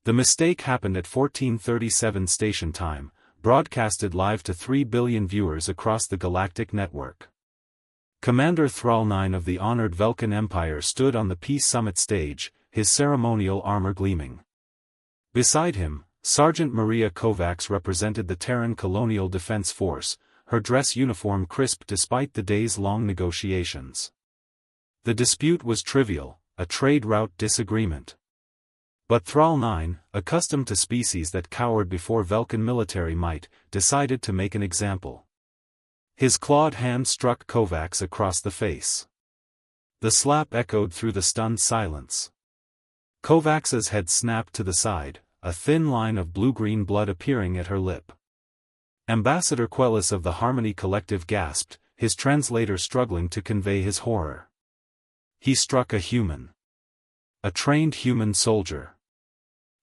The mistake happened at 14:37 station time, broadcasted live to 3 billion viewers across the galactic network. Commander Thrall 9 of the honored Vulcan Empire stood on the Peace Summit stage, his ceremonial armor gleaming. Beside him, Sergeant Maria Kovacs represented the Terran Colonial Defense Force, her dress uniform crisp despite the days-long negotiations. The dispute was trivial, a trade route disagreement. But Thrall 9, accustomed to species that cowered before Vulcan military might, decided to make an example. His clawed hand struck Kovacs across the face. The slap echoed through the stunned silence. Kovacs's head snapped to the side, a thin line of blue-green blood appearing at her lip. Ambassador Quellis of the Harmony Collective gasped, his translator struggling to convey his horror. He struck a human. A trained human soldier.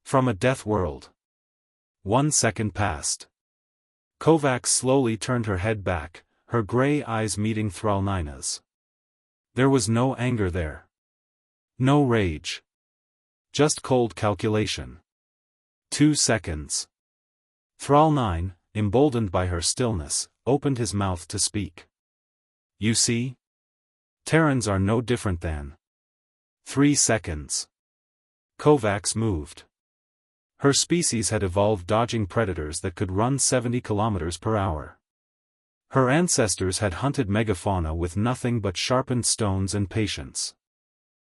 From a death world. 1 second passed. Kovacs slowly turned her head back, her gray eyes meeting Thrall 9's. There was no anger there. No rage. Just cold calculation. 2 seconds. Thrall 9, emboldened by her stillness, opened his mouth to speak. You see? Terrans are no different than. 3 seconds. Kovacs moved. Her species had evolved dodging predators that could run 70 kilometers per hour. Her ancestors had hunted megafauna with nothing but sharpened stones and patience.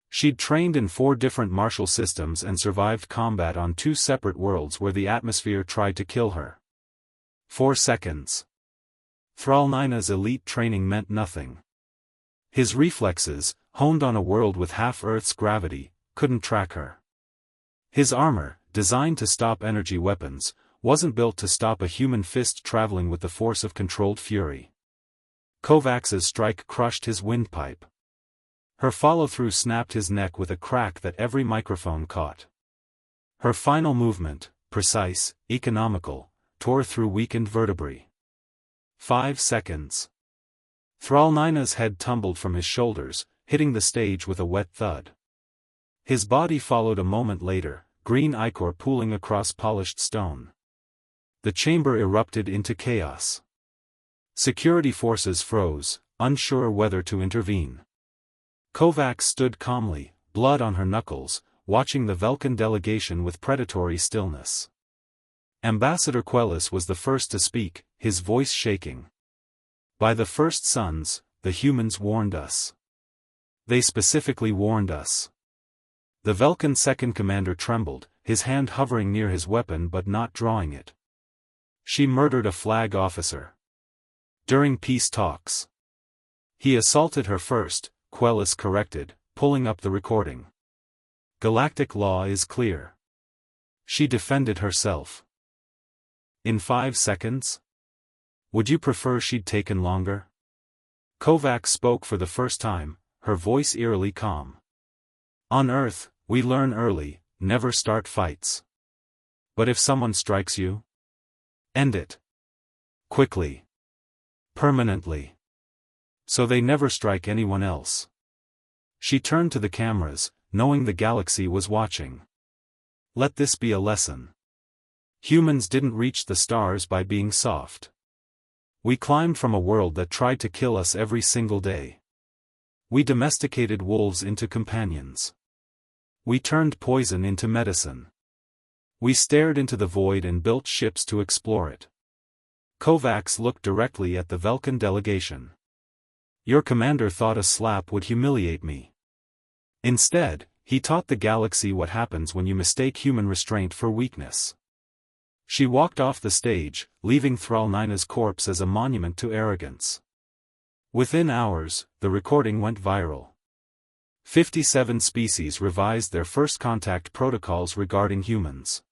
She'd trained in 4 different martial systems and survived combat on 2 separate worlds where the atmosphere tried to kill her. 4 seconds. Thrall 9's elite training meant nothing. His reflexes, honed on a world with half Earth's gravity, couldn't track her. His armor, designed to stop energy weapons, wasn't built to stop a human fist traveling with the force of controlled fury. Kovacs's strike crushed his windpipe. Her follow-through snapped his neck with a crack that every microphone caught. Her final movement, precise, economical, tore through weakened vertebrae. 5 seconds. Thrall 9's head tumbled from his shoulders, hitting the stage with a wet thud. His body followed a moment later, green ichor pooling across polished stone. The chamber erupted into chaos. Security forces froze, unsure whether to intervene. Kovacs stood calmly, blood on her knuckles, watching the Vulcan delegation with predatory stillness. Ambassador Quellis was the first to speak, his voice shaking. By the first suns, the humans warned us. They specifically warned us. The Vulcan second commander trembled, his hand hovering near his weapon but not drawing it. She murdered a flag officer. During peace talks. He assaulted her first, Quellis corrected, pulling up the recording. Galactic law is clear. She defended herself. In 5 seconds? Would you prefer she'd taken longer? Kovacs spoke for the first time, her voice eerily calm. On Earth, we learn early, never start fights. But if someone strikes you? End it. Quickly. Permanently. So they never strike anyone else. She turned to the cameras, knowing the galaxy was watching. Let this be a lesson. Humans didn't reach the stars by being soft. We climbed from a world that tried to kill us every single day. We domesticated wolves into companions. We turned poison into medicine. We stared into the void and built ships to explore it. Kovacs looked directly at the Vulcan delegation. Your commander thought a slap would humiliate me. Instead, he taught the galaxy what happens when you mistake human restraint for weakness. She walked off the stage, leaving Thrall 9's corpse as a monument to arrogance. Within hours, the recording went viral. 57 species revised their first contact protocols regarding humans.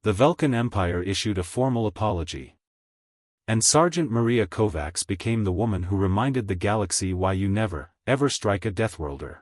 The Vulcan Empire issued a formal apology. And Sergeant Maria Kovacs became the woman who reminded the galaxy why you never, ever strike a Deathworlder.